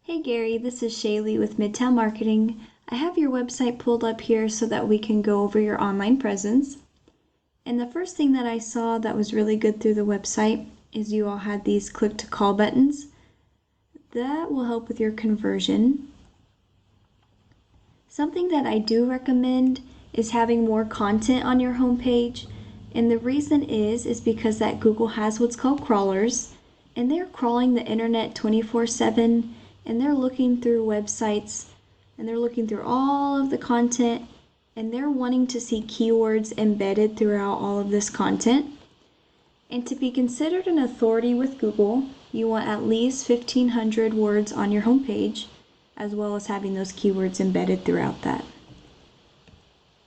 Hey Gary, this is Shaelee with Midtown Marketing. I have your website pulled up here so that we can go over your online presence. And the first thing that I saw that was really good through the website is you all had these click to call buttons. That will help with your conversion. Something that I do recommend is having more content on your homepage. And the reason is because that Google has what's called crawlers, and they're crawling the internet 24/7. And they're looking through websites and they're looking through all of the content and they're wanting to see keywords embedded throughout all of this content. And to be considered an authority with Google, you want at least 1,500 words on your homepage, as well as having those keywords embedded throughout that.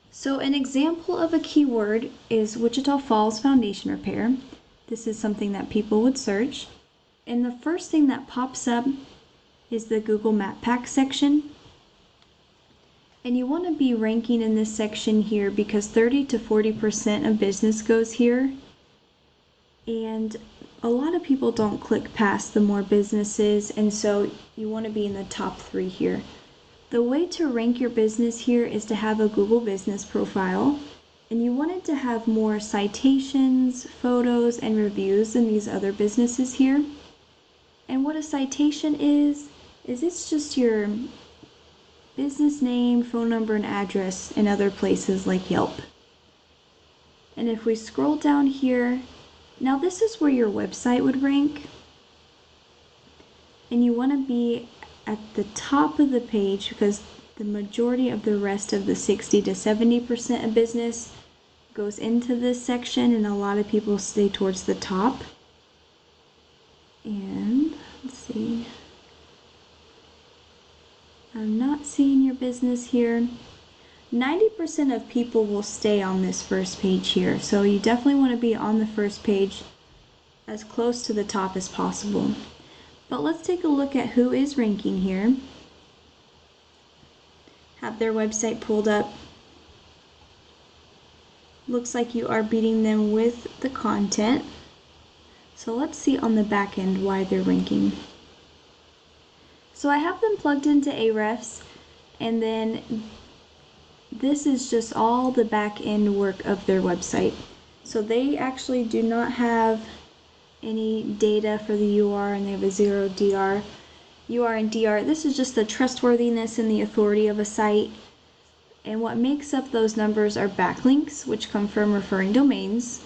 So an example of a keyword is Wichita Falls Foundation Repair. This is something that people would search. And the first thing that pops up is the Google Map Pack section. And you want to be ranking in this section here because 30 to 40% of business goes here. And a lot of people don't click past the more businesses, and so you want to be in the top 3 here. The way to rank your business here is to have a Google business profile, and you want it to have more citations, photos, and reviews than these other businesses here. And what a citation is it's just your business name, phone number, and address in other places like Yelp. And if we scroll down here, now this is where your website would rank. And you want to be at the top of the page because the majority of the rest of the 60 to 70% of business goes into this section, and a lot of people stay towards the top. And let's see. I'm not seeing your business here. 90% of people will stay on this first page here, so you definitely want to be on the first page as close to the top as possible. But let's take a look at who is ranking here. Have their website pulled up. Looks like you are beating them with the content. So let's see on the back end why they're ranking. So I have them plugged into Ahrefs, and then this is just all the back end work of their website. So they actually do not have any data for the UR, and they have a 0 DR. UR and DR, this is just the trustworthiness and the authority of a site. And what makes up those numbers are backlinks, which come from referring domains.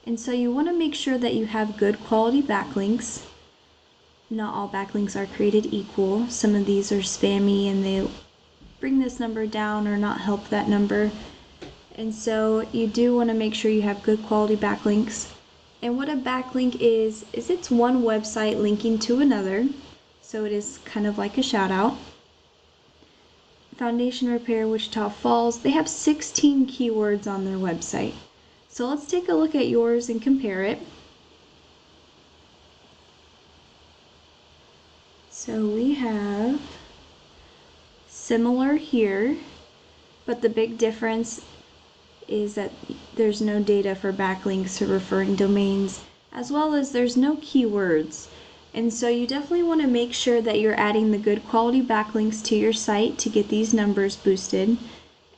And so you want to make sure that you have good quality backlinks. Not all backlinks are created equal. Some of these are spammy and they bring this number down or not help that number. And so you do want to make sure you have good quality backlinks. And what a backlink is it's one website linking to another. So it is kind of like a shout out. Foundation Repair, Wichita Falls, they have 16 keywords on their website. So let's take a look at yours and compare it. So we have similar here, but the big difference is that there's no data for backlinks or referring domains, as well as there's no keywords. And so you definitely want to make sure that you're adding the good quality backlinks to your site to get these numbers boosted,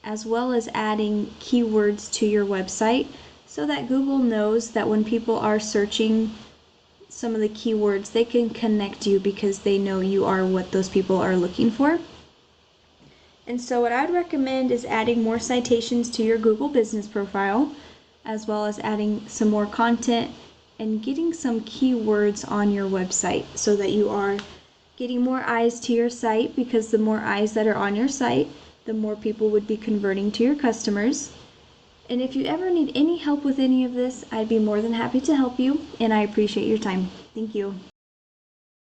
as well as adding keywords to your website so that Google knows that when people are searching some of the keywords, they can connect you because they know you are what those people are looking for. And so what I'd recommend is adding more citations to your Google business profile, as well as adding some more content and getting some keywords on your website so that you are getting more eyes to your site, because the more eyes that are on your site, the more people would be converting to your customers. And if you ever need any help with any of this, I'd be more than happy to help you, and I appreciate your time. Thank you.